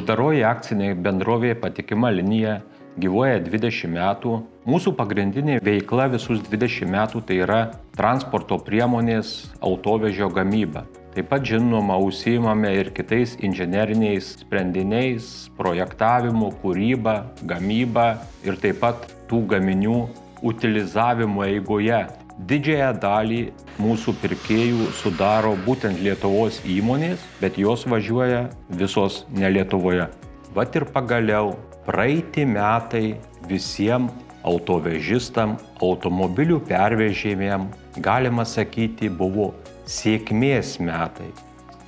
Uždaroji akcinė bendrovė Patikima linija gyvuoja 20 metų. Mūsų pagrindinė veikla visus 20 metų tai yra transporto priemonės autovežio gamyba. Taip pat, žinoma, užsiimame ir kitais inžineriniais sprendiniais, projektavimu, kūryba, gamyba ir taip pat tų gaminių utilizavimo eigoje. Didžiąją dalį mūsų pirkėjų sudaro būtent Lietuvos įmonės, bet jos važiuoja visos ne Lietuvoje. Vat ir pagaliau praeiti metai visiems autovežistam, automobilių pervežėjam, galima sakyti, buvo sėkmės metai.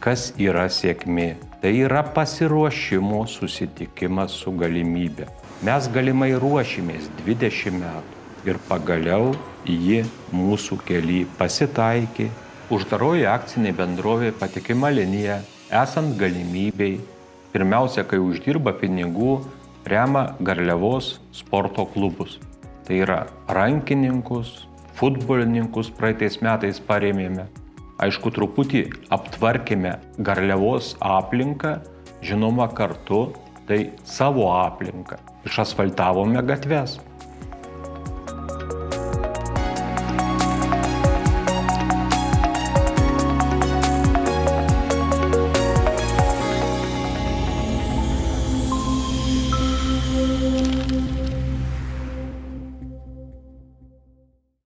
Kas yra sėkmė? Tai yra pasiruošimo susitikimas su galimybė. Mes galimai ruošimės 20 metų ir pagaliau ji mūsų kely pasitaikė. Uždaroji akcinė bendrovė Patikima linija, esant galimybei, pirmiausia, kai uždirba pinigų, remia Garliavos sporto klubus. Tai yra rankininkus, futbolininkus praeitais metais parėmėme. Aišku, truputį aptvarkėme Garliavos aplinką, žinoma kartu, tai savo aplinką. Išasfaltavome gatves.